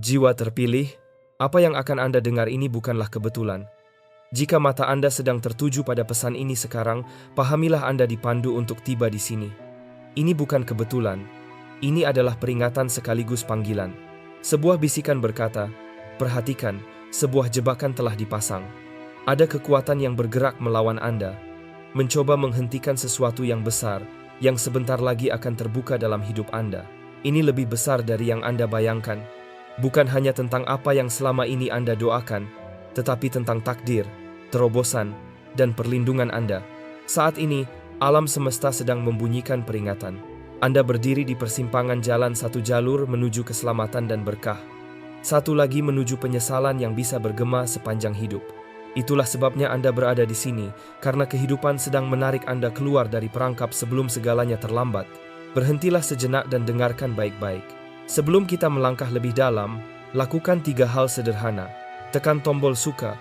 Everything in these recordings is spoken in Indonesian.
Jiwa terpilih, apa yang akan Anda dengar ini bukanlah kebetulan. Jika mata Anda sedang tertuju pada pesan ini sekarang, pahamilah Anda dipandu untuk tiba di sini. Ini bukan kebetulan. Ini adalah peringatan sekaligus panggilan. Sebuah bisikan berkata, "Perhatikan, sebuah jebakan telah dipasang. Ada kekuatan yang bergerak melawan Anda, mencoba menghentikan sesuatu yang besar, yang sebentar lagi akan terbuka dalam hidup Anda. Ini lebih besar dari yang Anda bayangkan. Bukan hanya tentang apa yang selama ini Anda doakan, tetapi tentang takdir, terobosan, dan perlindungan Anda. Saat ini, alam semesta sedang membunyikan peringatan. Anda berdiri di persimpangan jalan, satu jalur menuju keselamatan dan berkah, satu lagi menuju penyesalan yang bisa bergema sepanjang hidup. Itulah sebabnya Anda berada di sini, karena kehidupan sedang menarik Anda keluar dari perangkap sebelum segalanya terlambat. Berhentilah sejenak dan dengarkan baik-baik. Sebelum kita melangkah lebih dalam, lakukan 3 hal sederhana. Tekan tombol suka,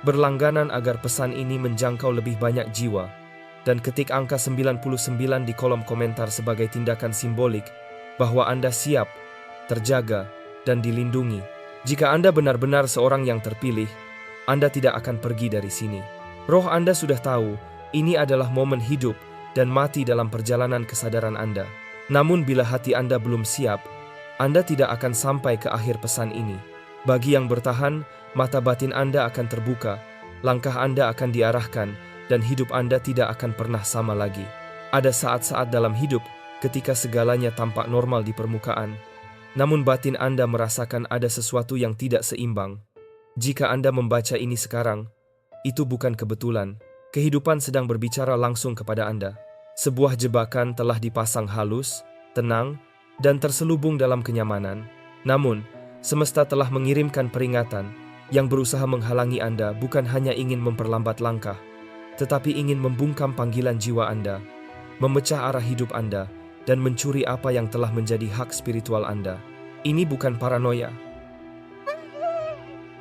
berlangganan agar pesan ini menjangkau lebih banyak jiwa, dan ketik angka 99 di kolom komentar sebagai tindakan simbolik bahwa Anda siap, terjaga, dan dilindungi. Jika Anda benar-benar seorang yang terpilih, Anda tidak akan pergi dari sini. Roh Anda sudah tahu, ini adalah momen hidup dan mati dalam perjalanan kesadaran Anda. Namun bila hati Anda belum siap, Anda tidak akan sampai ke akhir pesan ini. Bagi yang bertahan, mata batin Anda akan terbuka, langkah Anda akan diarahkan, dan hidup Anda tidak akan pernah sama lagi. Ada saat-saat dalam hidup ketika segalanya tampak normal di permukaan, namun batin Anda merasakan ada sesuatu yang tidak seimbang. Jika Anda membaca ini sekarang, itu bukan kebetulan. Kehidupan sedang berbicara langsung kepada Anda. Sebuah jebakan telah dipasang halus, tenang, dan terselubung dalam kenyamanan. Namun, semesta telah mengirimkan peringatan yang berusaha menghalangi Anda, bukan hanya ingin memperlambat langkah, tetapi ingin membungkam panggilan jiwa Anda, memecah arah hidup Anda, dan mencuri apa yang telah menjadi hak spiritual Anda. Ini bukan paranoia.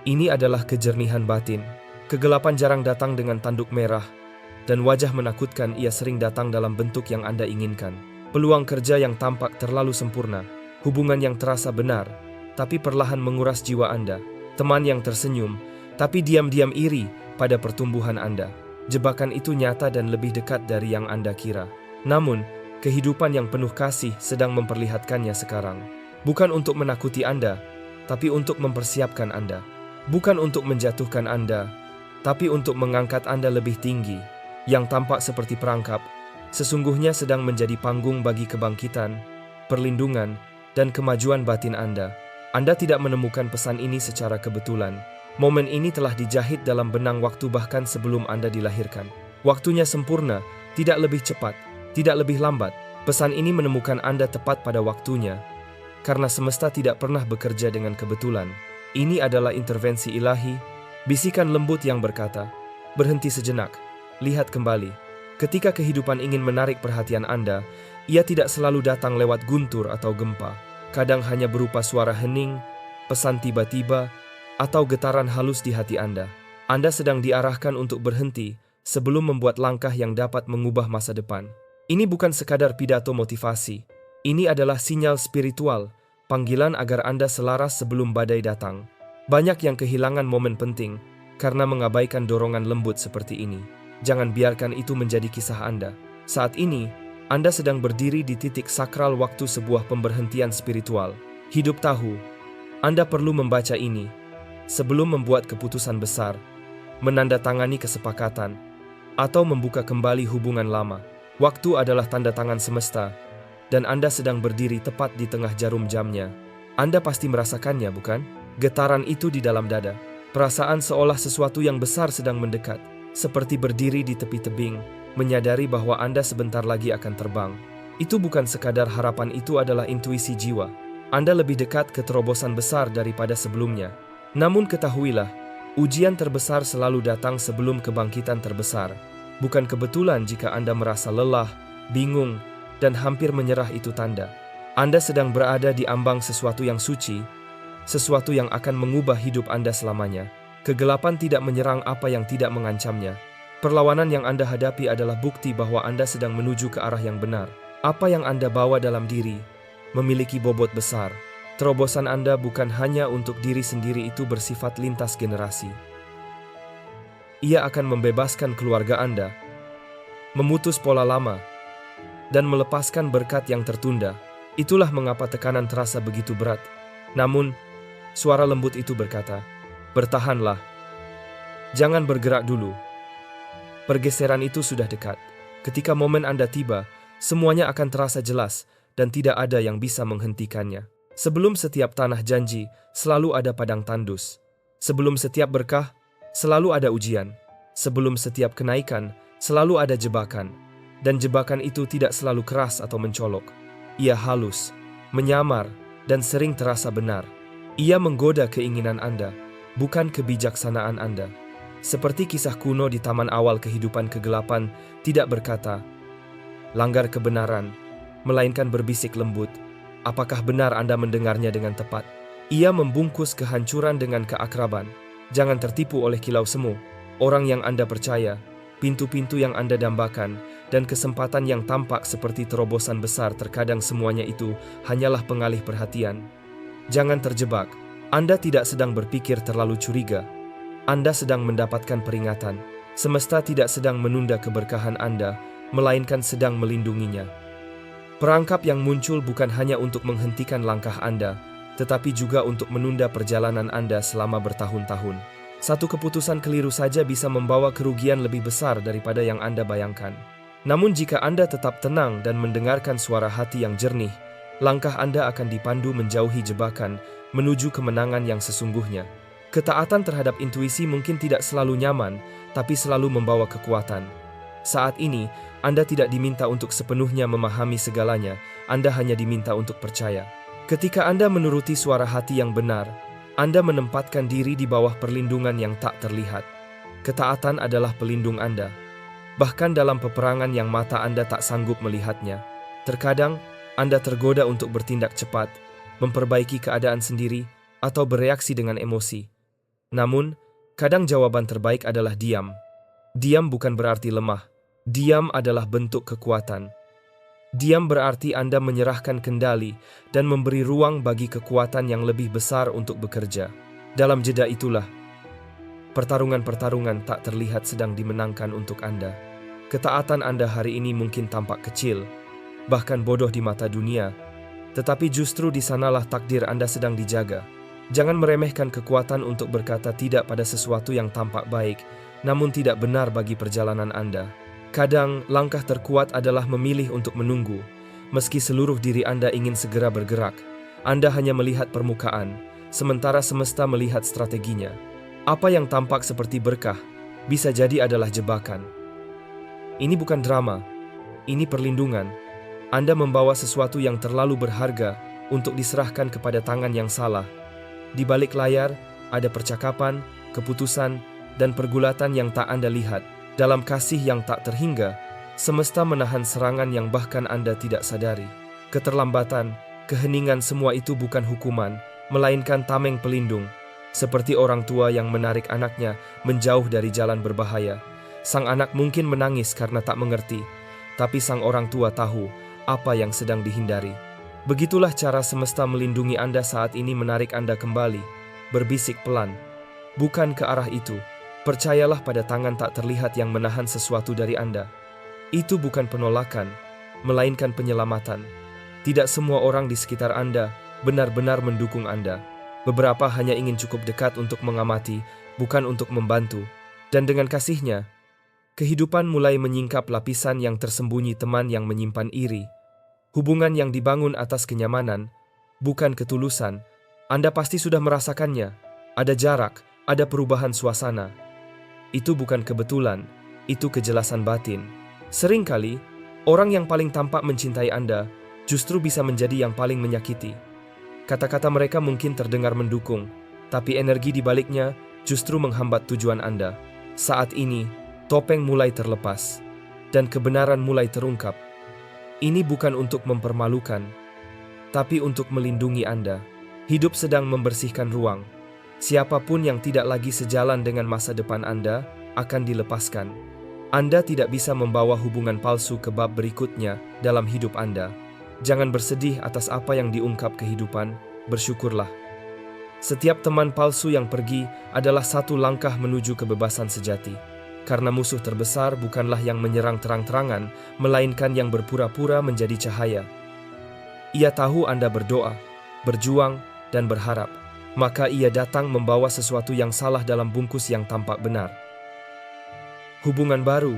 Ini adalah kejernihan batin. Kegelapan jarang datang dengan tanduk merah, dan wajah menakutkan ia sering datang dalam bentuk yang Anda inginkan. Peluang kerja yang tampak terlalu sempurna, hubungan yang terasa benar, tapi perlahan menguras jiwa Anda. Teman yang tersenyum, tapi diam-diam iri pada pertumbuhan Anda. Jebakan itu nyata dan lebih dekat dari yang Anda kira. Namun, kehidupan yang penuh kasih sedang memperlihatkannya sekarang. Bukan untuk menakuti Anda, tapi untuk mempersiapkan Anda. Bukan untuk menjatuhkan Anda, tapi untuk mengangkat Anda lebih tinggi. Yang tampak seperti perangkap, sesungguhnya sedang menjadi panggung bagi kebangkitan, perlindungan, dan kemajuan batin Anda. Anda tidak menemukan pesan ini secara kebetulan. Momen ini telah dijahit dalam benang waktu bahkan sebelum Anda dilahirkan. Waktunya sempurna, tidak lebih cepat, tidak lebih lambat. Pesan ini menemukan Anda tepat pada waktunya, karena semesta tidak pernah bekerja dengan kebetulan. Ini adalah intervensi ilahi, bisikan lembut yang berkata, "Berhenti sejenak, lihat kembali." Ketika kehidupan ingin menarik perhatian Anda, ia tidak selalu datang lewat guntur atau gempa. Kadang hanya berupa suara hening, pesan tiba-tiba, atau getaran halus di hati Anda. Anda sedang diarahkan untuk berhenti sebelum membuat langkah yang dapat mengubah masa depan. Ini bukan sekadar pidato motivasi. Ini adalah sinyal spiritual, panggilan agar Anda selaras sebelum badai datang. Banyak yang kehilangan momen penting karena mengabaikan dorongan lembut seperti ini. Jangan biarkan itu menjadi kisah Anda. Saat ini, Anda sedang berdiri di titik sakral waktu sebuah pemberhentian spiritual. Hidup tahu, Anda perlu membaca ini sebelum membuat keputusan besar, menandatangani kesepakatan, atau membuka kembali hubungan lama. Waktu adalah tanda tangan semesta, dan Anda sedang berdiri tepat di tengah jarum jamnya. Anda pasti merasakannya, bukan? Getaran itu di dalam dada. Perasaan seolah sesuatu yang besar sedang mendekat. Seperti berdiri di tepi tebing, menyadari bahwa Anda sebentar lagi akan terbang. Itu bukan sekadar harapan, itu adalah intuisi jiwa. Anda lebih dekat ke terobosan besar daripada sebelumnya. Namun ketahuilah, ujian terbesar selalu datang sebelum kebangkitan terbesar. Bukan kebetulan jika Anda merasa lelah, bingung, dan hampir menyerah. Itu tanda Anda sedang berada di ambang sesuatu yang suci, sesuatu yang akan mengubah hidup Anda selamanya. Kegelapan tidak menyerang apa yang tidak mengancamnya. Perlawanan yang Anda hadapi adalah bukti bahwa Anda sedang menuju ke arah yang benar. Apa yang Anda bawa dalam diri memiliki bobot besar. Terobosan Anda bukan hanya untuk diri sendiri, itu bersifat lintas generasi. Ia akan membebaskan keluarga Anda, memutus pola lama, dan melepaskan berkat yang tertunda. Itulah mengapa tekanan terasa begitu berat. Namun, suara lembut itu berkata, "Bertahanlah. Jangan bergerak dulu. Pergeseran itu sudah dekat. Ketika momen Anda tiba, semuanya akan terasa jelas dan tidak ada yang bisa menghentikannya." Sebelum setiap tanah janji, selalu ada padang tandus. Sebelum setiap berkah, selalu ada ujian. Sebelum setiap kenaikan, selalu ada jebakan. Dan jebakan itu tidak selalu keras atau mencolok. Ia halus, menyamar, dan sering terasa benar. Ia menggoda keinginan Anda, bukan kebijaksanaan Anda. Seperti kisah kuno di taman awal kehidupan kegelapan, tidak berkata, "Langgar kebenaran," melainkan berbisik lembut, "Apakah benar Anda mendengarnya dengan tepat?" Ia membungkus kehancuran dengan keakraban. Jangan tertipu oleh kilau semu, orang yang Anda percaya, pintu-pintu yang Anda dambakan, dan kesempatan yang tampak seperti terobosan besar. Terkadang semuanya itu hanyalah pengalih perhatian. Jangan terjebak. Anda tidak sedang berpikir terlalu curiga. Anda sedang mendapatkan peringatan. Semesta tidak sedang menunda keberkahan Anda, melainkan sedang melindunginya. Perangkap yang muncul bukan hanya untuk menghentikan langkah Anda, tetapi juga untuk menunda perjalanan Anda selama bertahun-tahun. Satu keputusan keliru saja bisa membawa kerugian lebih besar daripada yang Anda bayangkan. Namun jika Anda tetap tenang dan mendengarkan suara hati yang jernih, langkah Anda akan dipandu menjauhi jebakan, menuju kemenangan yang sesungguhnya. Ketaatan terhadap intuisi mungkin tidak selalu nyaman, tapi selalu membawa kekuatan. Saat ini, Anda tidak diminta untuk sepenuhnya memahami segalanya, Anda hanya diminta untuk percaya. Ketika Anda menuruti suara hati yang benar, Anda menempatkan diri di bawah perlindungan yang tak terlihat. Ketaatan adalah pelindung Anda. Bahkan dalam peperangan yang mata Anda tak sanggup melihatnya. Terkadang, Anda tergoda untuk bertindak cepat, memperbaiki keadaan sendiri, atau bereaksi dengan emosi. Namun, kadang jawaban terbaik adalah diam. Diam bukan berarti lemah. Diam adalah bentuk kekuatan. Diam berarti Anda menyerahkan kendali dan memberi ruang bagi kekuatan yang lebih besar untuk bekerja. Dalam jeda itulah, pertarungan-pertarungan tak terlihat sedang dimenangkan untuk Anda. Ketaatan Anda hari ini mungkin tampak kecil, bahkan bodoh di mata dunia, tetapi justru di sanalah takdir Anda sedang dijaga. Jangan meremehkan kekuatan untuk berkata tidak pada sesuatu yang tampak baik, namun tidak benar bagi perjalanan Anda. Kadang, langkah terkuat adalah memilih untuk menunggu. Meski seluruh diri Anda ingin segera bergerak, Anda hanya melihat permukaan, sementara semesta melihat strateginya. Apa yang tampak seperti berkah, bisa jadi adalah jebakan. Ini bukan drama, ini perlindungan. Anda membawa sesuatu yang terlalu berharga untuk diserahkan kepada tangan yang salah. Di balik layar, ada percakapan, keputusan, dan pergulatan yang tak Anda lihat. Dalam kasih yang tak terhingga, semesta menahan serangan yang bahkan Anda tidak sadari. Keterlambatan, keheningan, semua itu bukan hukuman, melainkan tameng pelindung. Seperti orang tua yang menarik anaknya menjauh dari jalan berbahaya. Sang anak mungkin menangis karena tak mengerti, tapi sang orang tua tahu apa yang sedang dihindari. Begitulah cara semesta melindungi Anda saat ini, menarik Anda kembali, berbisik pelan. Bukan ke arah itu. Percayalah pada tangan tak terlihat yang menahan sesuatu dari Anda. Itu bukan penolakan, melainkan penyelamatan. Tidak semua orang di sekitar Anda benar-benar mendukung Anda. Beberapa hanya ingin cukup dekat untuk mengamati, bukan untuk membantu. Dan dengan kasihnya, kehidupan mulai menyingkap lapisan yang tersembunyi, teman yang menyimpan iri. Hubungan yang dibangun atas kenyamanan, bukan ketulusan. Anda pasti sudah merasakannya. Ada jarak, ada perubahan suasana. Itu bukan kebetulan, itu kejelasan batin. Seringkali, orang yang paling tampak mencintai Anda justru bisa menjadi yang paling menyakiti. Kata-kata mereka mungkin terdengar mendukung, tapi energi di baliknya justru menghambat tujuan Anda. Saat ini, topeng mulai terlepas, dan kebenaran mulai terungkap. Ini bukan untuk mempermalukan, tapi untuk melindungi Anda. Hidup sedang membersihkan ruang. Siapapun yang tidak lagi sejalan dengan masa depan Anda akan dilepaskan. Anda tidak bisa membawa hubungan palsu ke bab berikutnya dalam hidup Anda. Jangan bersedih atas apa yang diungkap kehidupan. bersyukurlah. Setiap teman palsu yang pergi adalah satu langkah menuju kebebasan sejati. Karena musuh terbesar bukanlah yang menyerang terang-terangan, melainkan yang berpura-pura menjadi cahaya. Ia tahu Anda berdoa, berjuang, dan berharap. Maka ia datang membawa sesuatu yang salah dalam bungkus yang tampak benar. Hubungan baru,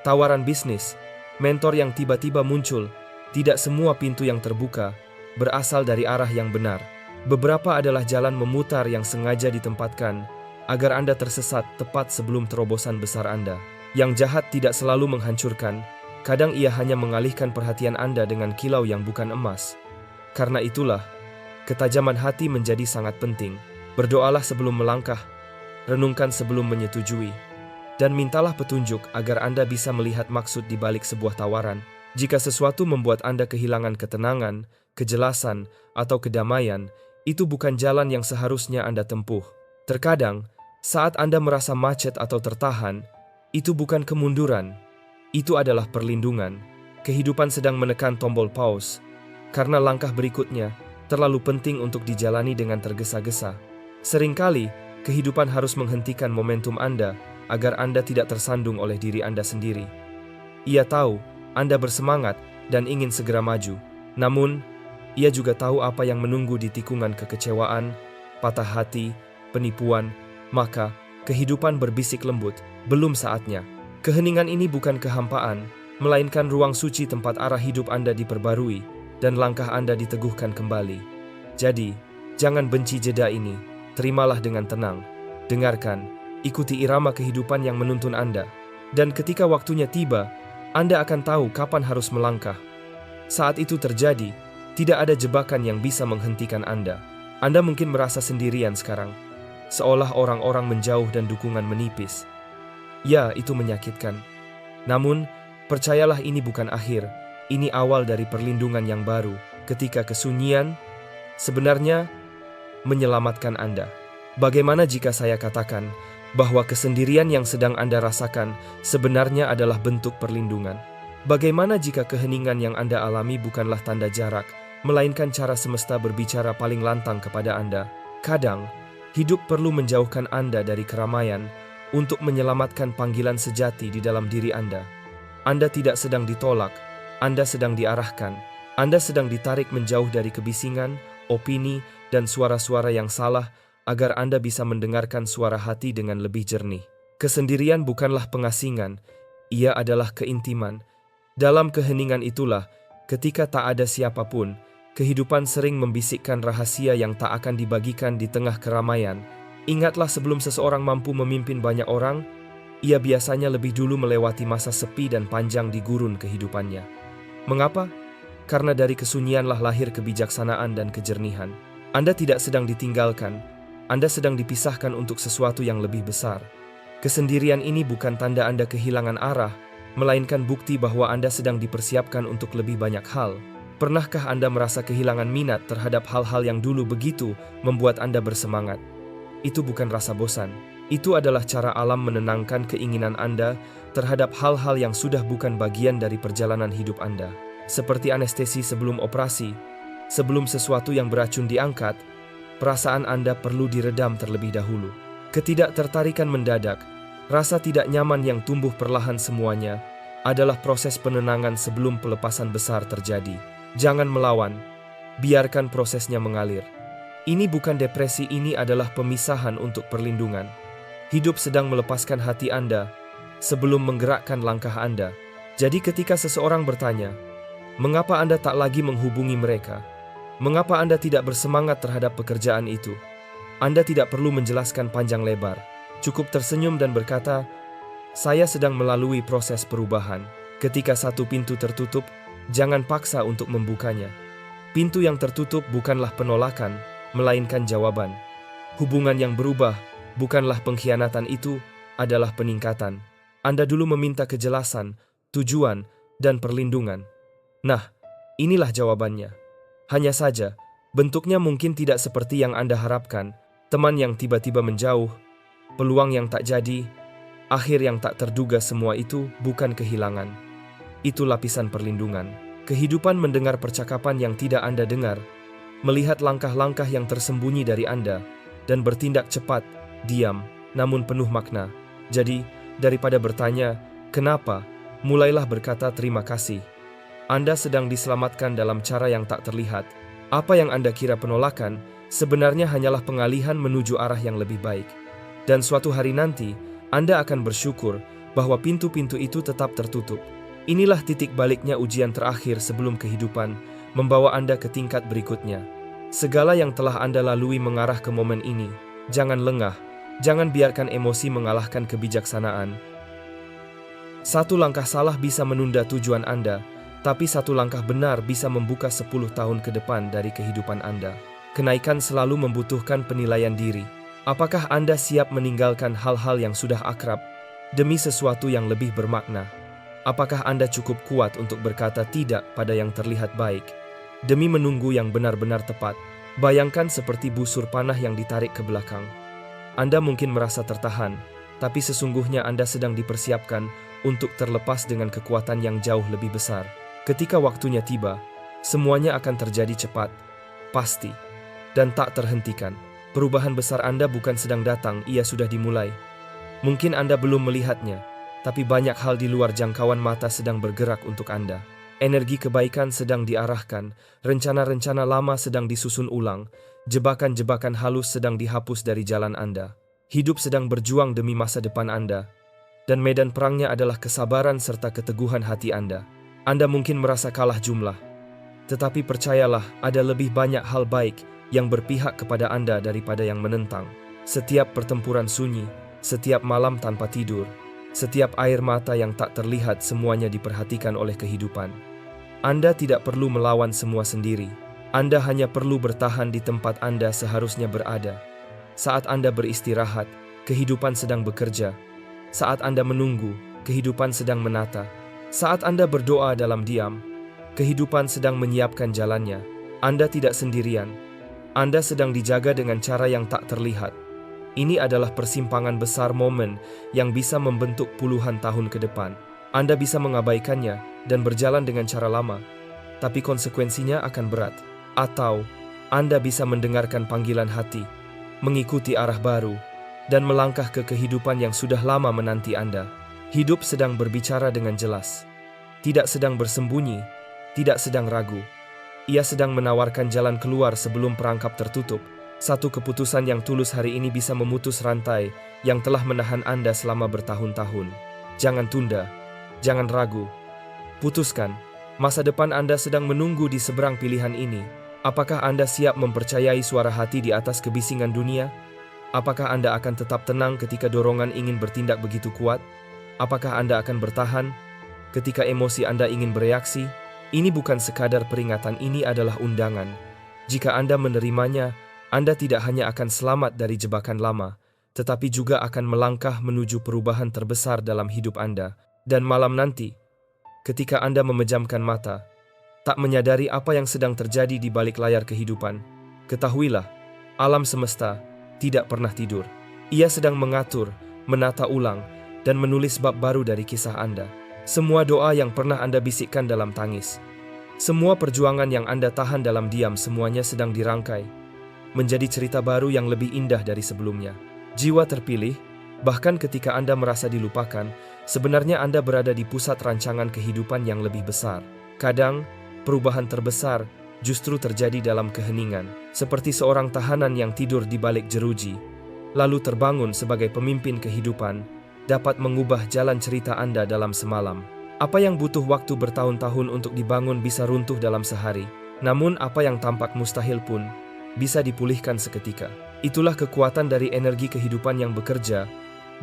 tawaran bisnis, mentor yang tiba-tiba muncul, tidak semua pintu yang terbuka berasal dari arah yang benar. Beberapa adalah jalan memutar yang sengaja ditempatkan agar Anda tersesat tepat sebelum terobosan besar Anda. Yang jahat tidak selalu menghancurkan, kadang ia hanya mengalihkan perhatian Anda dengan kilau yang bukan emas. Karena itulah, ketajaman hati menjadi sangat penting. Berdoalah sebelum melangkah, renungkan sebelum menyetujui, dan mintalah petunjuk agar Anda bisa melihat maksud di balik sebuah tawaran. Jika sesuatu membuat Anda kehilangan ketenangan, kejelasan, atau kedamaian, itu bukan jalan yang seharusnya Anda tempuh. Terkadang, saat Anda merasa macet atau tertahan, itu bukan kemunduran, itu adalah perlindungan. Kehidupan sedang menekan tombol pause, karena langkah berikutnya terlalu penting untuk dijalani dengan tergesa-gesa. Seringkali, kehidupan harus menghentikan momentum Anda agar Anda tidak tersandung oleh diri Anda sendiri. Ia tahu Anda bersemangat dan ingin segera maju, namun ia juga tahu apa yang menunggu di tikungan kekecewaan, patah hati, penipuan. Maka, kehidupan berbisik lembut, belum saatnya. Keheningan ini bukan kehampaan, melainkan ruang suci tempat arah hidup Anda diperbarui dan langkah Anda diteguhkan kembali. Jadi, jangan benci jeda ini, terimalah dengan tenang. Dengarkan, ikuti irama kehidupan yang menuntun Anda. Dan ketika waktunya tiba, Anda akan tahu kapan harus melangkah. Saat itu terjadi, tidak ada jebakan yang bisa menghentikan Anda. Anda mungkin merasa sendirian sekarang, seolah orang-orang menjauh dan dukungan menipis. Ya, itu menyakitkan. Namun, percayalah ini bukan akhir. Ini awal dari perlindungan yang baru, ketika kesunyian sebenarnya menyelamatkan Anda. Bagaimana jika saya katakan bahwa kesendirian yang sedang Anda rasakan sebenarnya adalah bentuk perlindungan? Bagaimana jika keheningan yang Anda alami bukanlah tanda jarak, melainkan cara semesta berbicara paling lantang kepada Anda? Kadang, hidup perlu menjauhkan Anda dari keramaian untuk menyelamatkan panggilan sejati di dalam diri Anda. Anda tidak sedang ditolak, Anda sedang diarahkan. Anda sedang ditarik menjauh dari kebisingan, opini, dan suara-suara yang salah agar Anda bisa mendengarkan suara hati dengan lebih jernih. Kesendirian bukanlah pengasingan, ia adalah keintiman. Dalam keheningan itulah, ketika tak ada siapapun, kehidupan sering membisikkan rahasia yang tak akan dibagikan di tengah keramaian. Ingatlah, sebelum seseorang mampu memimpin banyak orang, ia biasanya lebih dulu melewati masa sepi dan panjang di gurun kehidupannya. Mengapa? Karena dari kesunyianlah lahir kebijaksanaan dan kejernihan. Anda tidak sedang ditinggalkan, Anda sedang dipisahkan untuk sesuatu yang lebih besar. Kesendirian ini bukan tanda Anda kehilangan arah, melainkan bukti bahwa Anda sedang dipersiapkan untuk lebih banyak hal. Pernahkah Anda merasa kehilangan minat terhadap hal-hal yang dulu begitu membuat Anda bersemangat? Itu bukan rasa bosan. Itu adalah cara alam menenangkan keinginan Anda terhadap hal-hal yang sudah bukan bagian dari perjalanan hidup Anda. Seperti anestesi sebelum operasi, sebelum sesuatu yang beracun diangkat, perasaan Anda perlu diredam terlebih dahulu. Ketidaktertarikan mendadak, rasa tidak nyaman yang tumbuh perlahan semuanya, adalah proses penenangan sebelum pelepasan besar terjadi. Jangan melawan, biarkan prosesnya mengalir. Ini bukan depresi, ini adalah pemisahan untuk perlindungan. Hidup sedang melepaskan hati Anda sebelum menggerakkan langkah Anda. Jadi ketika seseorang bertanya, mengapa Anda tak lagi menghubungi mereka? Mengapa Anda tidak bersemangat terhadap pekerjaan itu? Anda tidak perlu menjelaskan panjang lebar. Cukup tersenyum dan berkata, saya sedang melalui proses perubahan. Ketika satu pintu tertutup, jangan paksa untuk membukanya. Pintu yang tertutup bukanlah penolakan, melainkan jawaban. Hubungan yang berubah bukanlah pengkhianatan, itu adalah peningkatan. Anda dulu meminta kejelasan, tujuan, dan perlindungan. Nah, inilah jawabannya. Hanya saja, bentuknya mungkin tidak seperti yang Anda harapkan. Teman yang tiba-tiba menjauh, peluang yang tak jadi, akhir yang tak terduga. Semua itu bukan kehilangan. Itu lapisan perlindungan. Kehidupan mendengar percakapan yang tidak Anda dengar, melihat langkah-langkah yang tersembunyi dari Anda, dan bertindak cepat, diam, namun penuh makna. Jadi, daripada bertanya, "Kenapa?" mulailah berkata terima kasih. Anda sedang diselamatkan dalam cara yang tak terlihat. Apa yang Anda kira penolakan, sebenarnya hanyalah pengalihan menuju arah yang lebih baik. Dan suatu hari nanti, Anda akan bersyukur bahwa pintu-pintu itu tetap tertutup. Inilah titik baliknya ujian terakhir sebelum kehidupan membawa Anda ke tingkat berikutnya. Segala yang telah Anda lalui mengarah ke momen ini. Jangan lengah, jangan biarkan emosi mengalahkan kebijaksanaan. Satu langkah salah bisa menunda tujuan Anda, tapi satu langkah benar bisa membuka 10 tahun ke depan dari kehidupan Anda. Kenaikan selalu membutuhkan penilaian diri. Apakah Anda siap meninggalkan hal-hal yang sudah akrab demi sesuatu yang lebih bermakna? Apakah Anda cukup kuat untuk berkata tidak pada yang terlihat baik, demi menunggu yang benar-benar tepat? Bayangkan seperti busur panah yang ditarik ke belakang. Anda mungkin merasa tertahan, tapi sesungguhnya Anda sedang dipersiapkan untuk terlepas dengan kekuatan yang jauh lebih besar. Ketika waktunya tiba, semuanya akan terjadi cepat, pasti, dan tak terhentikan. Perubahan besar Anda bukan sedang datang, ia sudah dimulai. Mungkin Anda belum melihatnya, tapi banyak hal di luar jangkauan mata sedang bergerak untuk Anda. Energi kebaikan sedang diarahkan, rencana-rencana lama sedang disusun ulang, jebakan-jebakan halus sedang dihapus dari jalan Anda. Hidup sedang berjuang demi masa depan Anda, dan medan perangnya adalah kesabaran serta keteguhan hati Anda. Anda mungkin merasa kalah jumlah, tetapi percayalah, ada lebih banyak hal baik yang berpihak kepada Anda daripada yang menentang. Setiap pertempuran sunyi, setiap malam tanpa tidur, setiap air mata yang tak terlihat, semuanya diperhatikan oleh kehidupan. Anda tidak perlu melawan semua sendiri. Anda hanya perlu bertahan di tempat Anda seharusnya berada. Saat Anda beristirahat, kehidupan sedang bekerja. Saat Anda menunggu, kehidupan sedang menata. Saat Anda berdoa dalam diam, kehidupan sedang menyiapkan jalannya. Anda tidak sendirian. Anda sedang dijaga dengan cara yang tak terlihat. Ini adalah persimpangan besar momen yang bisa membentuk puluhan tahun ke depan. Anda bisa mengabaikannya dan berjalan dengan cara lama, tapi konsekuensinya akan berat. Atau Anda bisa mendengarkan panggilan hati, mengikuti arah baru, dan melangkah ke kehidupan yang sudah lama menanti Anda. Hidup sedang berbicara dengan jelas. Tidak sedang bersembunyi, tidak sedang ragu. Ia sedang menawarkan jalan keluar sebelum perangkap tertutup. Satu keputusan yang tulus hari ini bisa memutus rantai yang telah menahan Anda selama bertahun-tahun. Jangan tunda, jangan ragu. Putuskan, masa depan Anda sedang menunggu di seberang pilihan ini. Apakah Anda siap mempercayai suara hati di atas kebisingan dunia? Apakah Anda akan tetap tenang ketika dorongan ingin bertindak begitu kuat? Apakah Anda akan bertahan ketika emosi Anda ingin bereaksi? Ini bukan sekadar peringatan, ini adalah undangan. Jika Anda menerimanya, Anda tidak hanya akan selamat dari jebakan lama, tetapi juga akan melangkah menuju perubahan terbesar dalam hidup Anda. Dan malam nanti, ketika Anda memejamkan mata, tak menyadari apa yang sedang terjadi di balik layar kehidupan, ketahuilah, alam semesta tidak pernah tidur. Ia sedang mengatur, menata ulang, dan menulis bab baru dari kisah Anda. Semua doa yang pernah Anda bisikkan dalam tangis, semua perjuangan yang Anda tahan dalam diam, semuanya sedang dirangkai menjadi cerita baru yang lebih indah dari sebelumnya. Jiwa terpilih, bahkan ketika Anda merasa dilupakan, sebenarnya Anda berada di pusat rancangan kehidupan yang lebih besar. Kadang, perubahan terbesar justru terjadi dalam keheningan, seperti seorang tahanan yang tidur di balik jeruji, lalu terbangun sebagai pemimpin kehidupan, dapat mengubah jalan cerita Anda dalam semalam. Apa yang butuh waktu bertahun-tahun untuk dibangun bisa runtuh dalam sehari. Namun apa yang tampak mustahil pun bisa dipulihkan seketika. Itulah kekuatan dari energi kehidupan yang bekerja,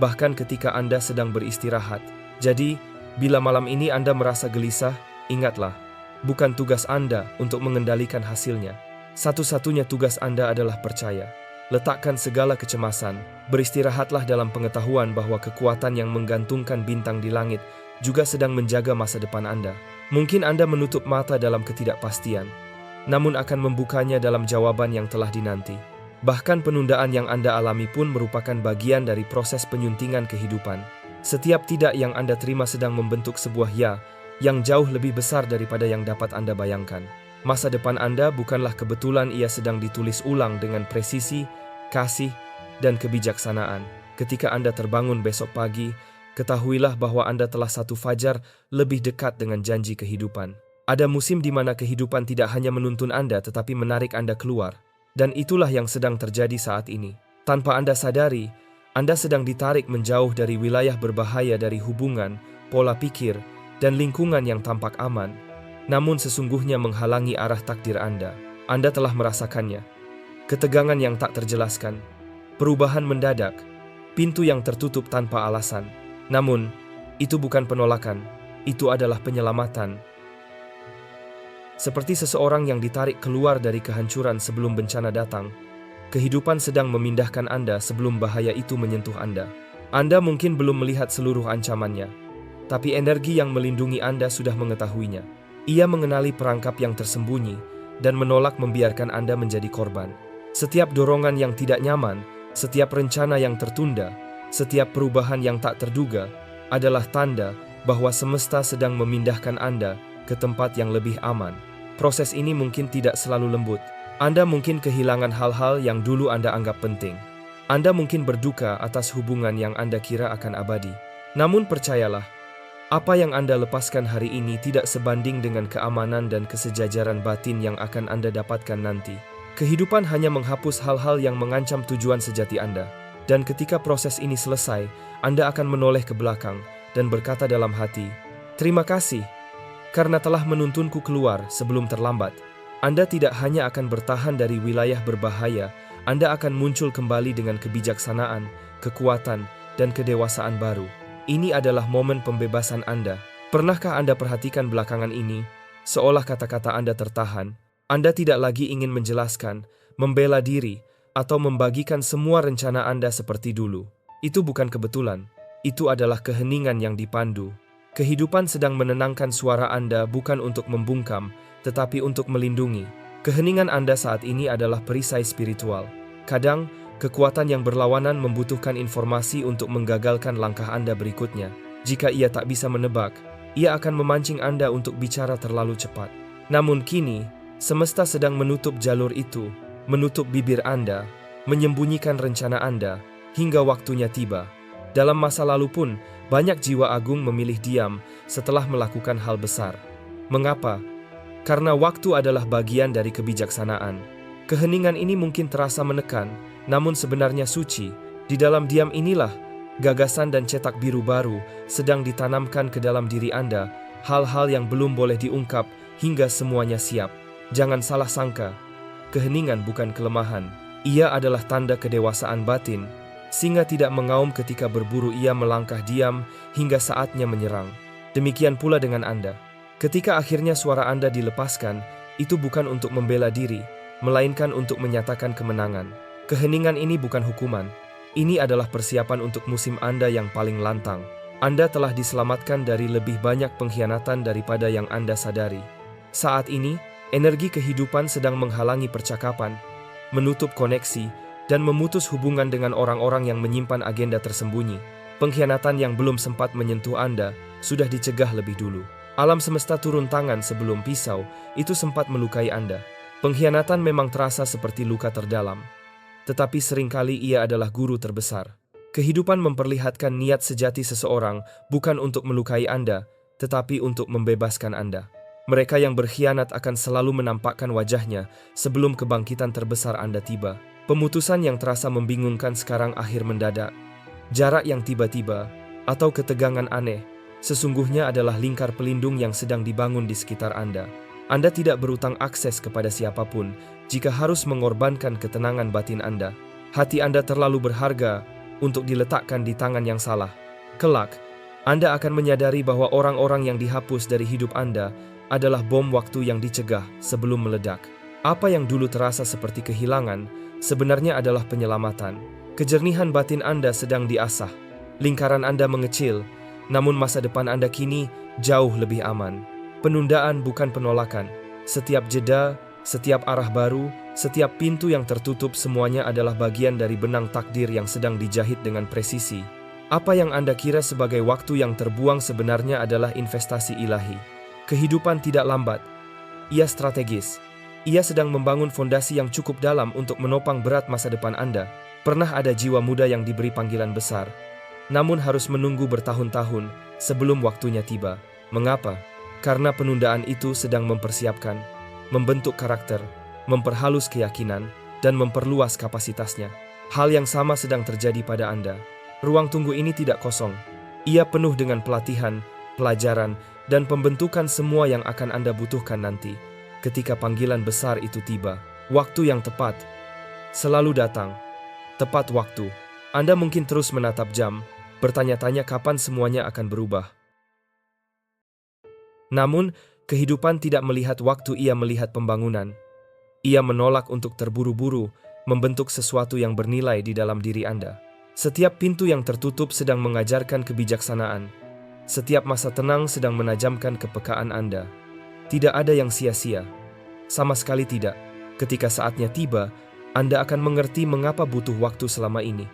bahkan ketika Anda sedang beristirahat. Jadi, bila malam ini Anda merasa gelisah, ingatlah, bukan tugas Anda untuk mengendalikan hasilnya. Satu-satunya tugas Anda adalah percaya. Letakkan segala kecemasan, beristirahatlah dalam pengetahuan bahwa kekuatan yang menggantungkan bintang di langit juga sedang menjaga masa depan Anda. Mungkin Anda menutup mata dalam ketidakpastian, namun akan membukanya dalam jawaban yang telah dinanti. Bahkan penundaan yang Anda alami pun merupakan bagian dari proses penyuntingan kehidupan. Setiap tidak yang Anda terima sedang membentuk sebuah ya yang jauh lebih besar daripada yang dapat Anda bayangkan. Masa depan Anda bukanlah kebetulan, ia sedang ditulis ulang dengan presisi, kasih, dan kebijaksanaan. Ketika Anda terbangun besok pagi, ketahuilah bahwa Anda telah satu fajar lebih dekat dengan janji kehidupan. Ada musim di mana kehidupan tidak hanya menuntun Anda tetapi menarik Anda keluar. Dan itulah yang sedang terjadi saat ini. Tanpa Anda sadari, Anda sedang ditarik menjauh dari wilayah berbahaya, dari hubungan, pola pikir, dan lingkungan yang tampak aman, namun sesungguhnya menghalangi arah takdir Anda. Anda telah merasakannya. Ketegangan yang tak terjelaskan, perubahan mendadak, pintu yang tertutup tanpa alasan. Namun, itu bukan penolakan, itu adalah penyelamatan. Seperti seseorang yang ditarik keluar dari kehancuran sebelum bencana datang, kehidupan sedang memindahkan Anda sebelum bahaya itu menyentuh Anda. Anda mungkin belum melihat seluruh ancamannya, tapi energi yang melindungi Anda sudah mengetahuinya. Ia mengenali perangkap yang tersembunyi dan menolak membiarkan Anda menjadi korban. Setiap dorongan yang tidak nyaman, setiap rencana yang tertunda, setiap perubahan yang tak terduga adalah tanda bahwa semesta sedang memindahkan Anda ke tempat yang lebih aman. Proses ini mungkin tidak selalu lembut. Anda mungkin kehilangan hal-hal yang dulu Anda anggap penting. Anda mungkin berduka atas hubungan yang Anda kira akan abadi. Namun percayalah, apa yang Anda lepaskan hari ini tidak sebanding dengan keamanan dan kesejajaran batin yang akan Anda dapatkan nanti. Kehidupan hanya menghapus hal-hal yang mengancam tujuan sejati Anda. Dan ketika proses ini selesai, Anda akan menoleh ke belakang dan berkata dalam hati, "Terima kasih, karena telah menuntunku keluar sebelum terlambat." Anda tidak hanya akan bertahan dari wilayah berbahaya, Anda akan muncul kembali dengan kebijaksanaan, kekuatan, dan kedewasaan baru. Ini adalah momen pembebasan Anda. Pernahkah Anda perhatikan belakangan ini, seolah kata-kata Anda tertahan? Anda tidak lagi ingin menjelaskan, membela diri, atau membagikan semua rencana Anda seperti dulu. Itu bukan kebetulan. Itu adalah keheningan yang dipandu. Kehidupan sedang menenangkan suara Anda bukan untuk membungkam, tetapi untuk melindungi. Keheningan Anda saat ini adalah perisai spiritual. Kadang, kekuatan yang berlawanan membutuhkan informasi untuk menggagalkan langkah Anda berikutnya. Jika ia tak bisa menebak, ia akan memancing Anda untuk bicara terlalu cepat. Namun kini, semesta sedang menutup jalur itu, menutup bibir Anda, menyembunyikan rencana Anda, hingga waktunya tiba. Dalam masa lalu pun, banyak jiwa agung memilih diam setelah melakukan hal besar. Mengapa? Karena waktu adalah bagian dari kebijaksanaan. Keheningan ini mungkin terasa menekan, namun sebenarnya suci. Di dalam diam inilah, gagasan dan cetak biru baru sedang ditanamkan ke dalam diri Anda, hal-hal yang belum boleh diungkap hingga semuanya siap. Jangan salah sangka, keheningan bukan kelemahan. Ia adalah tanda kedewasaan batin. Singa tidak mengaum ketika berburu, ia melangkah diam hingga saatnya menyerang. Demikian pula dengan Anda. Ketika akhirnya suara Anda dilepaskan, itu bukan untuk membela diri, melainkan untuk menyatakan kemenangan. Keheningan ini bukan hukuman. Ini adalah persiapan untuk musim Anda yang paling lantang. Anda telah diselamatkan dari lebih banyak pengkhianatan daripada yang Anda sadari. Saat ini, energi kehidupan sedang menghalangi percakapan, menutup koneksi, dan memutus hubungan dengan orang-orang yang menyimpan agenda tersembunyi. Pengkhianatan yang belum sempat menyentuh Anda sudah dicegah lebih dulu. Alam semesta turun tangan sebelum pisau itu sempat melukai Anda. Pengkhianatan memang terasa seperti luka terdalam, tetapi seringkali ia adalah guru terbesar. Kehidupan memperlihatkan niat sejati seseorang bukan untuk melukai Anda, tetapi untuk membebaskan Anda. Mereka yang berkhianat akan selalu menampakkan wajahnya sebelum kebangkitan terbesar Anda tiba. Pemutusan yang terasa membingungkan sekarang akhir mendadak. Jarak yang tiba-tiba, atau ketegangan aneh, sesungguhnya adalah lingkar pelindung yang sedang dibangun di sekitar Anda. Anda tidak berutang akses kepada siapapun jika harus mengorbankan ketenangan batin Anda. Hati Anda terlalu berharga untuk diletakkan di tangan yang salah. Kelak, Anda akan menyadari bahwa orang-orang yang dihapus dari hidup Anda adalah bom waktu yang dicegah sebelum meledak. Apa yang dulu terasa seperti kehilangan, sebenarnya adalah penyelamatan. Kejernihan batin Anda sedang diasah. Lingkaran Anda mengecil, namun masa depan Anda kini jauh lebih aman. Penundaan bukan penolakan. Setiap jeda, setiap arah baru, setiap pintu yang tertutup, semuanya adalah bagian dari benang takdir yang sedang dijahit dengan presisi. Apa yang Anda kira sebagai waktu yang terbuang sebenarnya adalah investasi ilahi. Kehidupan tidak lambat. Ia strategis. Ia sedang membangun fondasi yang cukup dalam untuk menopang berat masa depan Anda. Pernah ada jiwa muda yang diberi panggilan besar, namun harus menunggu bertahun-tahun sebelum waktunya tiba. Mengapa? Karena penundaan itu sedang mempersiapkan, membentuk karakter, memperhalus keyakinan, dan memperluas kapasitasnya. Hal yang sama sedang terjadi pada Anda. Ruang tunggu ini tidak kosong. Ia penuh dengan pelatihan, pelajaran, dan pembentukan semua yang akan Anda butuhkan nanti. Ketika panggilan besar itu tiba, waktu yang tepat selalu datang. Tepat waktu. Anda mungkin terus menatap jam, bertanya-tanya kapan semuanya akan berubah. Namun, kehidupan tidak melihat waktu, ia melihat pembangunan. Ia menolak untuk terburu-buru membentuk sesuatu yang bernilai di dalam diri Anda. Setiap pintu yang tertutup sedang mengajarkan kebijaksanaan. Setiap masa tenang sedang menajamkan kepekaan Anda. Tidak ada yang sia-sia. Sama sekali tidak. Ketika saatnya tiba, Anda akan mengerti mengapa butuh waktu selama ini.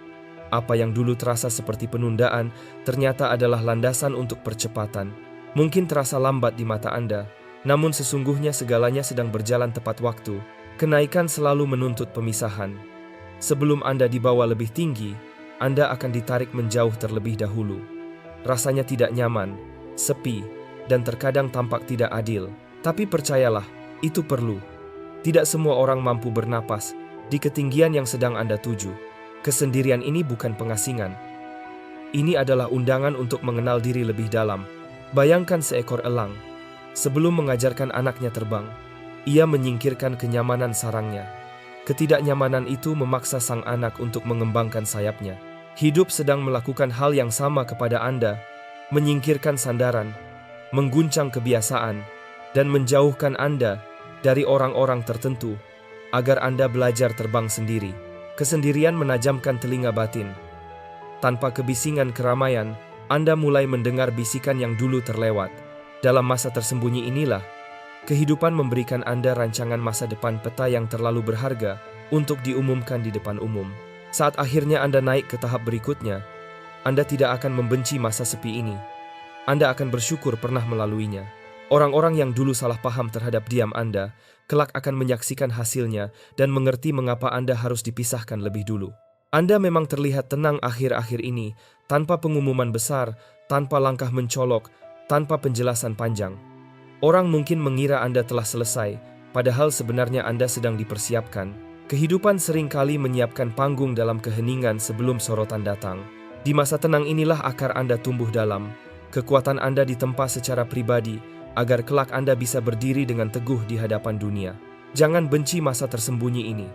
Apa yang dulu terasa seperti penundaan, ternyata adalah landasan untuk percepatan. Mungkin terasa lambat di mata Anda, namun sesungguhnya segalanya sedang berjalan tepat waktu. Kenaikan selalu menuntut pemisahan. Sebelum Anda dibawa lebih tinggi, Anda akan ditarik menjauh terlebih dahulu. Rasanya tidak nyaman, sepi, dan terkadang tampak tidak adil. Tapi percayalah, itu perlu. Tidak semua orang mampu bernapas di ketinggian yang sedang Anda tuju. Kesendirian ini bukan pengasingan. Ini adalah undangan untuk mengenal diri lebih dalam. Bayangkan seekor elang. Sebelum mengajarkan anaknya terbang, ia menyingkirkan kenyamanan sarangnya. Ketidaknyamanan itu memaksa sang anak untuk mengembangkan sayapnya. Hidup sedang melakukan hal yang sama kepada Anda, menyingkirkan sandaran, mengguncang kebiasaan, dan menjauhkan Anda dari orang-orang tertentu, agar Anda belajar terbang sendiri. Kesendirian menajamkan telinga batin. Tanpa kebisingan keramaian, Anda mulai mendengar bisikan yang dulu terlewat. Dalam masa tersembunyi inilah, kehidupan memberikan Anda rancangan masa depan, peta yang terlalu berharga untuk diumumkan di depan umum. Saat akhirnya Anda naik ke tahap berikutnya, Anda tidak akan membenci masa sepi ini. Anda akan bersyukur pernah melaluinya. Orang-orang yang dulu salah paham terhadap diam Anda, kelak akan menyaksikan hasilnya dan mengerti mengapa Anda harus dipisahkan lebih dulu. Anda memang terlihat tenang akhir-akhir ini, tanpa pengumuman besar, tanpa langkah mencolok, tanpa penjelasan panjang. Orang mungkin mengira Anda telah selesai, padahal sebenarnya Anda sedang dipersiapkan. Kehidupan seringkali menyiapkan panggung dalam keheningan sebelum sorotan datang. Di masa tenang inilah akar Anda tumbuh dalam. Kekuatan Anda ditempa secara pribadi, agar kelak Anda bisa berdiri dengan teguh di hadapan dunia. Jangan benci masa tersembunyi ini.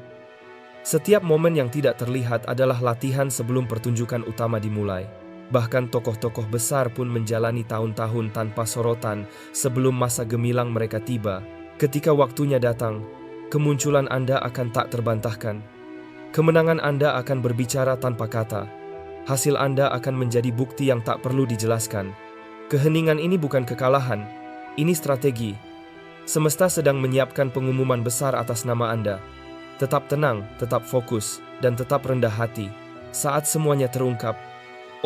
Setiap momen yang tidak terlihat adalah latihan sebelum pertunjukan utama dimulai. Bahkan tokoh-tokoh besar pun menjalani tahun-tahun tanpa sorotan sebelum masa gemilang mereka tiba. Ketika waktunya datang, kemunculan Anda akan tak terbantahkan. Kemenangan Anda akan berbicara tanpa kata. Hasil Anda akan menjadi bukti yang tak perlu dijelaskan. Keheningan ini bukan kekalahan, ini strategi. Semesta sedang menyiapkan pengumuman besar atas nama Anda. Tetap tenang, tetap fokus, dan tetap rendah hati. Saat semuanya terungkap,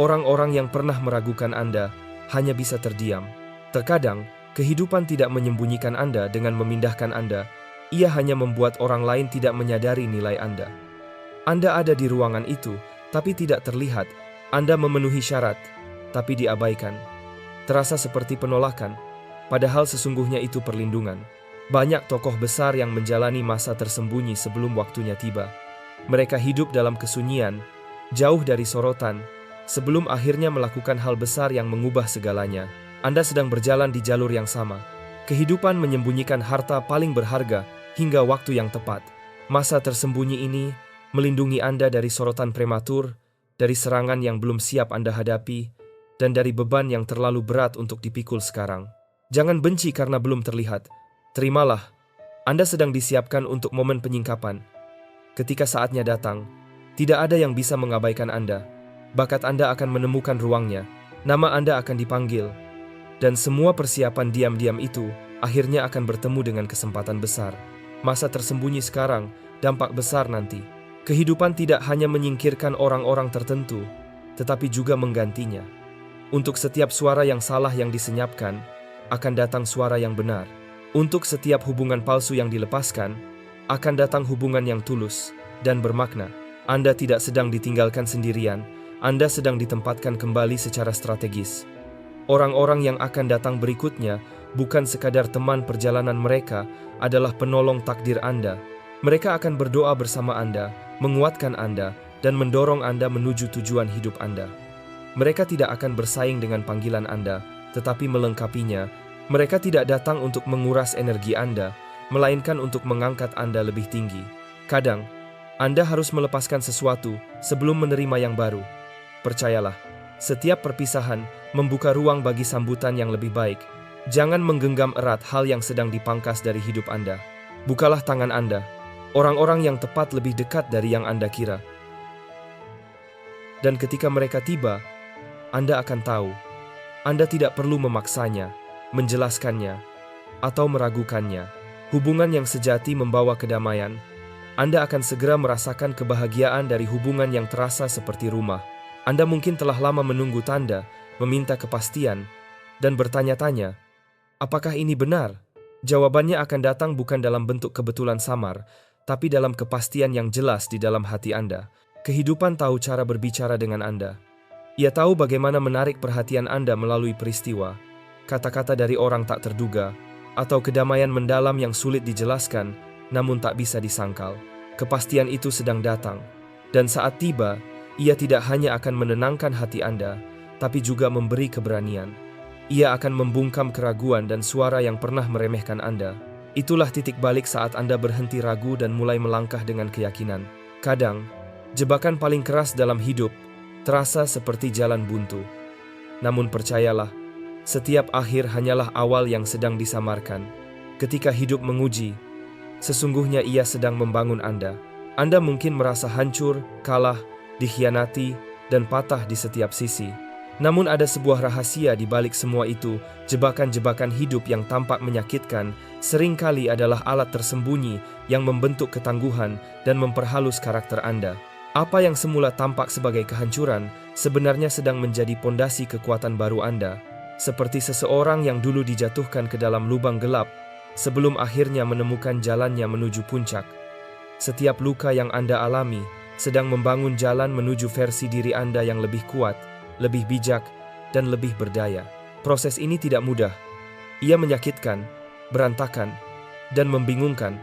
orang-orang yang pernah meragukan Anda hanya bisa terdiam. Terkadang, kehidupan tidak menyembunyikan Anda dengan memindahkan Anda. Ia hanya membuat orang lain tidak menyadari nilai Anda. Anda ada di ruangan itu, tapi tidak terlihat. Anda memenuhi syarat, tapi diabaikan. Terasa seperti penolakan, padahal sesungguhnya itu perlindungan. Banyak tokoh besar yang menjalani masa tersembunyi sebelum waktunya tiba. Mereka hidup dalam kesunyian, jauh dari sorotan, sebelum akhirnya melakukan hal besar yang mengubah segalanya. Anda sedang berjalan di jalur yang sama. Kehidupan menyembunyikan harta paling berharga hingga waktu yang tepat. Masa tersembunyi ini melindungi Anda dari sorotan prematur, dari serangan yang belum siap Anda hadapi, dan dari beban yang terlalu berat untuk dipikul sekarang. Jangan benci karena belum terlihat. Terimalah, Anda sedang disiapkan untuk momen penyingkapan. Ketika saatnya datang, tidak ada yang bisa mengabaikan Anda. Bakat Anda akan menemukan ruangnya, nama Anda akan dipanggil, dan semua persiapan diam-diam itu akhirnya akan bertemu dengan kesempatan besar. Masa tersembunyi sekarang, dampak besar nanti. Kehidupan tidak hanya menyingkirkan orang-orang tertentu, tetapi juga menggantinya. Untuk setiap suara yang salah yang disenyapkan, akan datang suara yang benar. Untuk setiap hubungan palsu yang dilepaskan, akan datang hubungan yang tulus dan bermakna. Anda tidak sedang ditinggalkan sendirian, Anda sedang ditempatkan kembali secara strategis. Orang-orang yang akan datang berikutnya bukan sekadar teman perjalanan mereka, adalah penolong takdir Anda. Mereka akan berdoa bersama Anda, menguatkan Anda, dan mendorong Anda menuju tujuan hidup Anda. Mereka tidak akan bersaing dengan panggilan Anda, tetapi melengkapinya. Mereka tidak datang untuk menguras energi Anda, melainkan untuk mengangkat Anda lebih tinggi. Kadang, Anda harus melepaskan sesuatu sebelum menerima yang baru. Percayalah, setiap perpisahan membuka ruang bagi sambutan yang lebih baik. Jangan menggenggam erat hal yang sedang dipangkas dari hidup Anda. Bukalah tangan Anda. Orang-orang yang tepat lebih dekat dari yang Anda kira. Dan ketika mereka tiba, Anda akan tahu. Anda tidak perlu memaksanya, menjelaskannya, atau meragukannya. Hubungan yang sejati membawa kedamaian. Anda akan segera merasakan kebahagiaan dari hubungan yang terasa seperti rumah. Anda mungkin telah lama menunggu tanda, meminta kepastian, dan bertanya-tanya, apakah ini benar? Jawabannya akan datang bukan dalam bentuk kebetulan samar, tapi dalam kepastian yang jelas di dalam hati Anda. Kehidupan tahu cara berbicara dengan Anda. Ia tahu bagaimana menarik perhatian Anda melalui peristiwa, kata-kata dari orang tak terduga, atau kedamaian mendalam yang sulit dijelaskan, namun tak bisa disangkal. Kepastian itu sedang datang, dan saat tiba, ia tidak hanya akan menenangkan hati Anda, tapi juga memberi keberanian. Ia akan membungkam keraguan dan suara yang pernah meremehkan Anda. Itulah titik balik saat Anda berhenti ragu dan mulai melangkah dengan keyakinan. Kadang, jebakan paling keras dalam hidup terasa seperti jalan buntu. Namun percayalah, setiap akhir hanyalah awal yang sedang disamarkan. Ketika hidup menguji, sesungguhnya ia sedang membangun Anda. Anda mungkin merasa hancur, kalah, dikhianati, dan patah di setiap sisi. Namun ada sebuah rahasia di balik semua itu. Jebakan-jebakan hidup yang tampak menyakitkan seringkali adalah alat tersembunyi yang membentuk ketangguhan dan memperhalus karakter Anda. Apa yang semula tampak sebagai kehancuran sebenarnya sedang menjadi pondasi kekuatan baru Anda. Seperti seseorang yang dulu dijatuhkan ke dalam lubang gelap sebelum akhirnya menemukan jalannya menuju puncak. Setiap luka yang Anda alami sedang membangun jalan menuju versi diri Anda yang lebih kuat, lebih bijak, dan lebih berdaya. Proses ini tidak mudah. Ia menyakitkan, berantakan, dan membingungkan.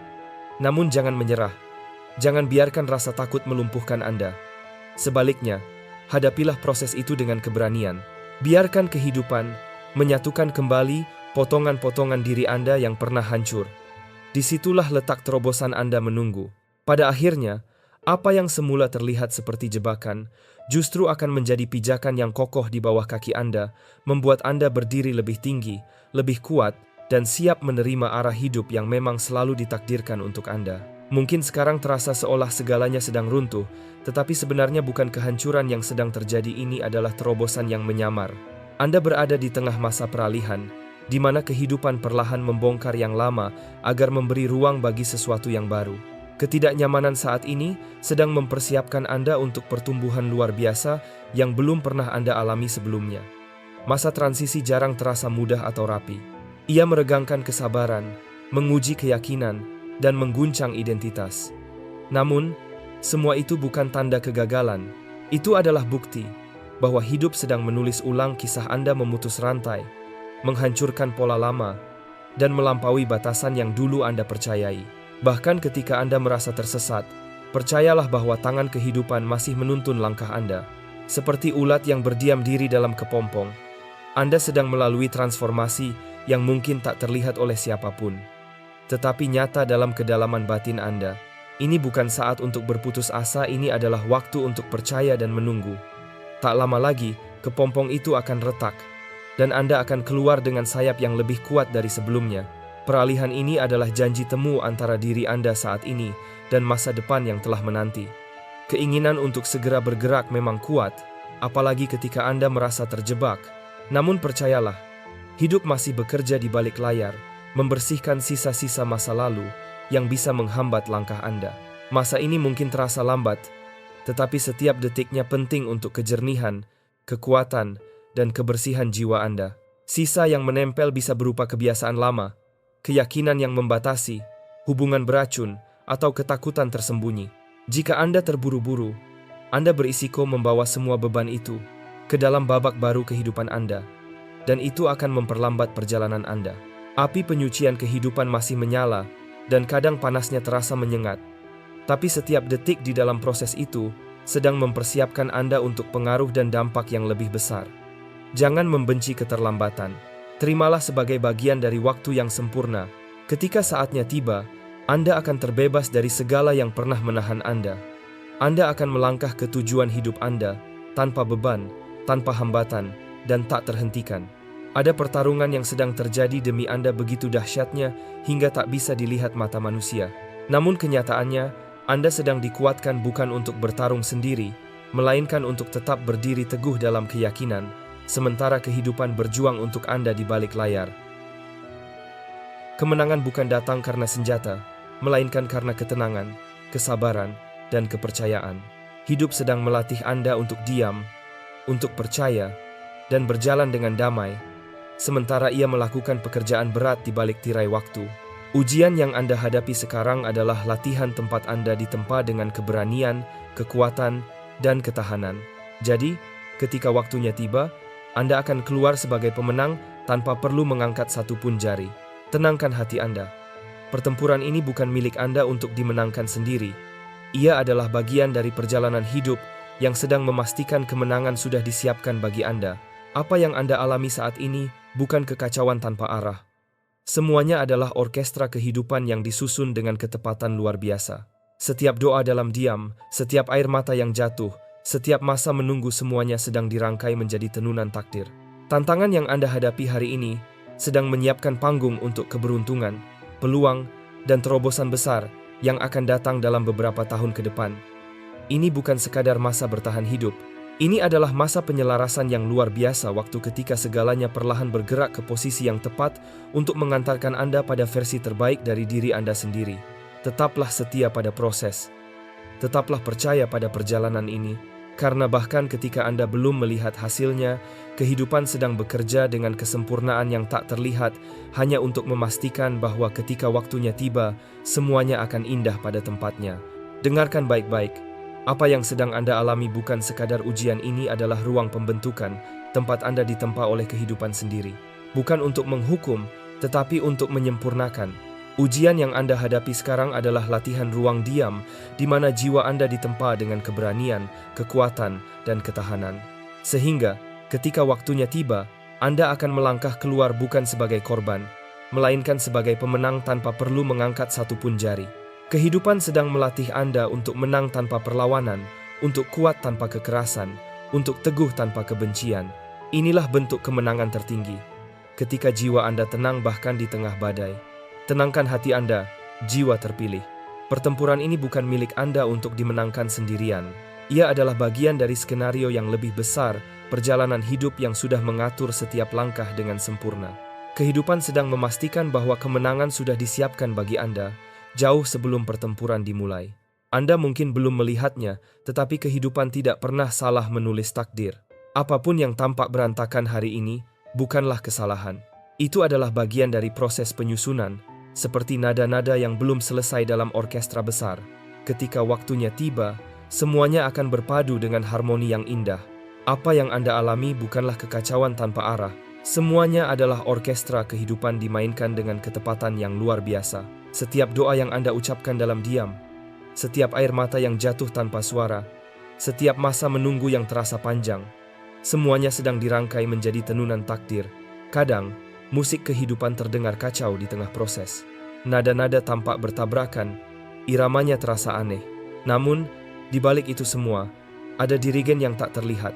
Namun jangan menyerah. Jangan biarkan rasa takut melumpuhkan Anda. Sebaliknya, hadapilah proses itu dengan keberanian. Biarkan kehidupan menyatukan kembali potongan-potongan diri Anda yang pernah hancur. Disitulah letak terobosan Anda menunggu. Pada akhirnya, apa yang semula terlihat seperti jebakan, justru akan menjadi pijakan yang kokoh di bawah kaki Anda, membuat Anda berdiri lebih tinggi, lebih kuat, dan siap menerima arah hidup yang memang selalu ditakdirkan untuk Anda. Mungkin sekarang terasa seolah segalanya sedang runtuh, tetapi sebenarnya bukan kehancuran yang sedang terjadi, ini adalah terobosan yang menyamar. Anda berada di tengah masa peralihan, di mana kehidupan perlahan membongkar yang lama agar memberi ruang bagi sesuatu yang baru. Ketidaknyamanan saat ini sedang mempersiapkan Anda untuk pertumbuhan luar biasa yang belum pernah Anda alami sebelumnya. Masa transisi jarang terasa mudah atau rapi. Ia meregangkan kesabaran, menguji keyakinan, dan mengguncang identitas. Namun, semua itu bukan tanda kegagalan. Itu adalah bukti bahwa hidup sedang menulis ulang kisah Anda, memutus rantai, menghancurkan pola lama, dan melampaui batasan yang dulu Anda percayai. Bahkan ketika Anda merasa tersesat, percayalah bahwa tangan kehidupan masih menuntun langkah Anda. Seperti ulat yang berdiam diri dalam kepompong, Anda sedang melalui transformasi yang mungkin tak terlihat oleh siapapun, tetapi nyata dalam kedalaman batin Anda. Ini bukan saat untuk berputus asa, ini adalah waktu untuk percaya dan menunggu. Tak lama lagi, kepompong itu akan retak, dan Anda akan keluar dengan sayap yang lebih kuat dari sebelumnya. Peralihan ini adalah janji temu antara diri Anda saat ini dan masa depan yang telah menanti. Keinginan untuk segera bergerak memang kuat, apalagi ketika Anda merasa terjebak. Namun percayalah, hidup masih bekerja di balik layar, membersihkan sisa-sisa masa lalu yang bisa menghambat langkah Anda. Masa ini mungkin terasa lambat, tetapi setiap detiknya penting untuk kejernihan, kekuatan, dan kebersihan jiwa Anda. Sisa yang menempel bisa berupa kebiasaan lama, keyakinan yang membatasi, hubungan beracun, atau ketakutan tersembunyi. Jika Anda terburu-buru, Anda berisiko membawa semua beban itu ke dalam babak baru kehidupan Anda, dan itu akan memperlambat perjalanan Anda. Api penyucian kehidupan masih menyala, dan kadang panasnya terasa menyengat. Tapi setiap detik di dalam proses itu sedang mempersiapkan Anda untuk pengaruh dan dampak yang lebih besar. Jangan membenci keterlambatan. Terimalah sebagai bagian dari waktu yang sempurna. Ketika saatnya tiba, Anda akan terbebas dari segala yang pernah menahan Anda. Anda akan melangkah ke tujuan hidup Anda tanpa beban, tanpa hambatan, dan tak terhentikan. Ada pertarungan yang sedang terjadi demi Anda begitu dahsyatnya hingga tak bisa dilihat mata manusia. Namun kenyataannya, Anda sedang dikuatkan bukan untuk bertarung sendiri, melainkan untuk tetap berdiri teguh dalam keyakinan, sementara kehidupan berjuang untuk Anda di balik layar. Kemenangan bukan datang karena senjata, melainkan karena ketenangan, kesabaran, dan kepercayaan. Hidup sedang melatih Anda untuk diam, untuk percaya, dan berjalan dengan damai, sementara ia melakukan pekerjaan berat di balik tirai waktu. Ujian yang Anda hadapi sekarang adalah latihan tempat Anda ditempa dengan keberanian, kekuatan, dan ketahanan. Jadi, ketika waktunya tiba, Anda akan keluar sebagai pemenang tanpa perlu mengangkat satupun jari. Tenangkan hati Anda. Pertempuran ini bukan milik Anda untuk dimenangkan sendiri. Ia adalah bagian dari perjalanan hidup yang sedang memastikan kemenangan sudah disiapkan bagi Anda. Apa yang Anda alami saat ini bukan kekacauan tanpa arah. Semuanya adalah orkestra kehidupan yang disusun dengan ketepatan luar biasa. Setiap doa dalam diam, setiap air mata yang jatuh, setiap masa menunggu, semuanya sedang dirangkai menjadi tenunan takdir. Tantangan yang Anda hadapi hari ini sedang menyiapkan panggung untuk keberuntungan, peluang, dan terobosan besar yang akan datang dalam beberapa tahun ke depan. Ini bukan sekadar masa bertahan hidup. Ini adalah masa penyelarasan yang luar biasa, waktu ketika segalanya perlahan bergerak ke posisi yang tepat untuk mengantarkan Anda pada versi terbaik dari diri Anda sendiri. Tetaplah setia pada proses. Tetaplah percaya pada perjalanan ini, karena bahkan ketika Anda belum melihat hasilnya, kehidupan sedang bekerja dengan kesempurnaan yang tak terlihat hanya untuk memastikan bahwa ketika waktunya tiba, semuanya akan indah pada tempatnya. Dengarkan baik-baik. Apa yang sedang Anda alami bukan sekadar ujian, ini adalah ruang pembentukan, tempat Anda ditempa oleh kehidupan sendiri. Bukan untuk menghukum, tetapi untuk menyempurnakan. Ujian yang Anda hadapi sekarang adalah latihan ruang diam, di mana jiwa Anda ditempa dengan keberanian, kekuatan, dan ketahanan. Sehingga, ketika waktunya tiba, Anda akan melangkah keluar bukan sebagai korban, melainkan sebagai pemenang tanpa perlu mengangkat satupun jari. Kehidupan sedang melatih Anda untuk menang tanpa perlawanan, untuk kuat tanpa kekerasan, untuk teguh tanpa kebencian. Inilah bentuk kemenangan tertinggi. Ketika jiwa Anda tenang bahkan di tengah badai. Tenangkan hati Anda, jiwa terpilih. Pertempuran ini bukan milik Anda untuk dimenangkan sendirian. Ia adalah bagian dari skenario yang lebih besar, perjalanan hidup yang sudah mengatur setiap langkah dengan sempurna. Kehidupan sedang memastikan bahwa kemenangan sudah disiapkan bagi Anda, jauh sebelum pertempuran dimulai. Anda mungkin belum melihatnya, tetapi kehidupan tidak pernah salah menulis takdir. Apapun yang tampak berantakan hari ini, bukanlah kesalahan. Itu adalah bagian dari proses penyusunan, seperti nada-nada yang belum selesai dalam orkestra besar. Ketika waktunya tiba, semuanya akan berpadu dengan harmoni yang indah. Apa yang Anda alami bukanlah kekacauan tanpa arah. Semuanya adalah orkestra kehidupan dimainkan dengan ketepatan yang luar biasa. Setiap doa yang Anda ucapkan dalam diam, setiap air mata yang jatuh tanpa suara, setiap masa menunggu yang terasa panjang, semuanya sedang dirangkai menjadi tenunan takdir. Kadang, musik kehidupan terdengar kacau di tengah proses. Nada-nada tampak bertabrakan, iramanya terasa aneh. Namun, di balik itu semua, ada dirigen yang tak terlihat,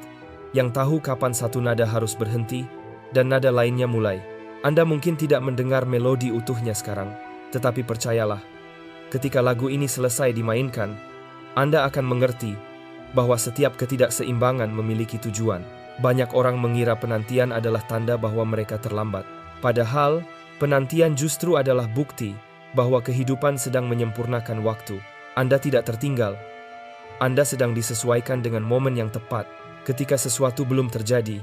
yang tahu kapan satu nada harus berhenti dan nada lainnya mulai. Anda mungkin tidak mendengar melodi utuhnya sekarang, tetapi percayalah, ketika lagu ini selesai dimainkan, Anda akan mengerti bahwa setiap ketidakseimbangan memiliki tujuan. Banyak orang mengira penantian adalah tanda bahwa mereka terlambat. Padahal, penantian justru adalah bukti bahwa kehidupan sedang menyempurnakan waktu. Anda tidak tertinggal. Anda sedang disesuaikan dengan momen yang tepat. Ketika sesuatu belum terjadi,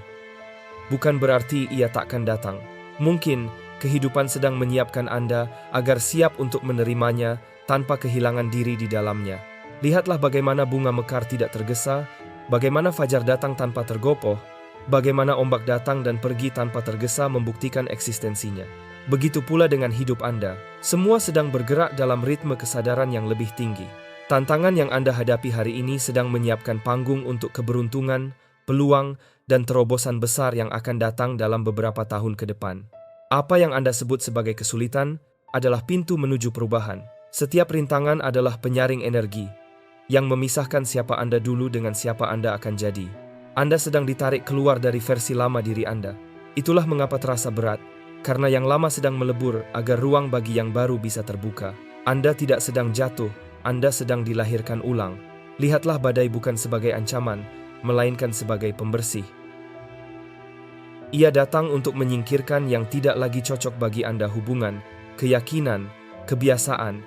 bukan berarti ia takkan datang. Mungkin kehidupan sedang menyiapkan Anda agar siap untuk menerimanya tanpa kehilangan diri di dalamnya. Lihatlah bagaimana bunga mekar tidak tergesa, bagaimana fajar datang tanpa tergopoh, bagaimana ombak datang dan pergi tanpa tergesa membuktikan eksistensinya. Begitu pula dengan hidup Anda, semua sedang bergerak dalam ritme kesadaran yang lebih tinggi. Tantangan yang Anda hadapi hari ini sedang menyiapkan panggung untuk keberuntungan, peluang, dan terobosan besar yang akan datang dalam beberapa tahun ke depan. Apa yang Anda sebut sebagai kesulitan adalah pintu menuju perubahan. Setiap rintangan adalah penyaring energi yang memisahkan siapa Anda dulu dengan siapa Anda akan jadi. Anda sedang ditarik keluar dari versi lama diri Anda. Itulah mengapa terasa berat, karena yang lama sedang melebur agar ruang bagi yang baru bisa terbuka. Anda tidak sedang jatuh, Anda sedang dilahirkan ulang. Lihatlah badai bukan sebagai ancaman, melainkan sebagai pembersih. Ia datang untuk menyingkirkan yang tidak lagi cocok bagi Anda, hubungan, keyakinan, kebiasaan,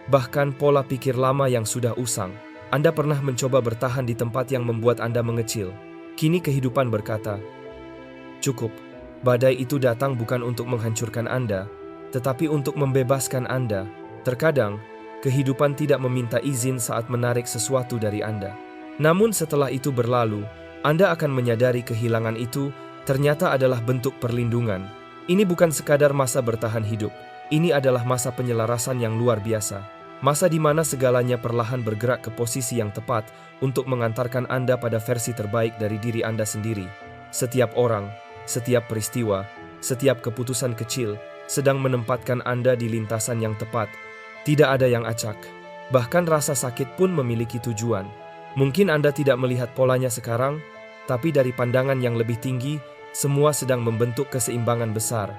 bahkan pola pikir lama yang sudah usang. Anda pernah mencoba bertahan di tempat yang membuat Anda mengecil. Kini kehidupan berkata, cukup. Badai itu datang bukan untuk menghancurkan Anda, tetapi untuk membebaskan Anda. Terkadang, kehidupan tidak meminta izin saat menarik sesuatu dari Anda. Namun setelah itu berlalu, Anda akan menyadari kehilangan itu ternyata adalah bentuk perlindungan. Ini bukan sekadar masa bertahan hidup. Ini adalah masa penyelarasan yang luar biasa. Masa di mana segalanya perlahan bergerak ke posisi yang tepat untuk mengantarkan Anda pada versi terbaik dari diri Anda sendiri. Setiap orang, setiap peristiwa, setiap keputusan kecil sedang menempatkan Anda di lintasan yang tepat. Tidak ada yang acak. Bahkan rasa sakit pun memiliki tujuan. Mungkin Anda tidak melihat polanya sekarang, tapi dari pandangan yang lebih tinggi, semua sedang membentuk keseimbangan besar.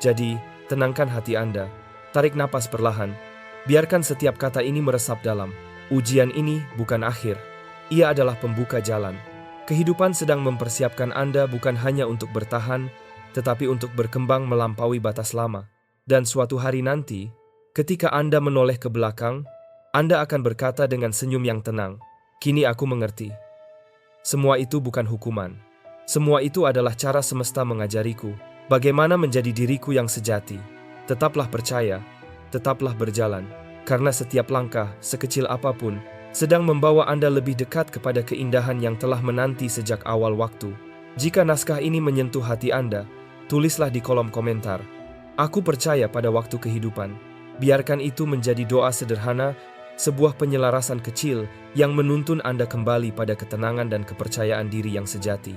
Jadi, tenangkan hati Anda. Tarik napas perlahan. Biarkan setiap kata ini meresap dalam. Ujian ini bukan akhir. Ia adalah pembuka jalan. Kehidupan sedang mempersiapkan Anda bukan hanya untuk bertahan, tetapi untuk berkembang melampaui batas lama. Dan suatu hari nanti, ketika Anda menoleh ke belakang, Anda akan berkata dengan senyum yang tenang, "Kini aku mengerti." Semua itu bukan hukuman. Semua itu adalah cara semesta mengajariku bagaimana menjadi diriku yang sejati. Tetaplah percaya, tetaplah berjalan, karena setiap langkah, sekecil apapun, sedang membawa Anda lebih dekat kepada keindahan yang telah menanti sejak awal waktu. Jika naskah ini menyentuh hati Anda, tulislah di kolom komentar. Aku percaya pada waktu kehidupan. Biarkan itu menjadi doa sederhana, sebuah penyelarasan kecil yang menuntun Anda kembali pada ketenangan dan kepercayaan diri yang sejati.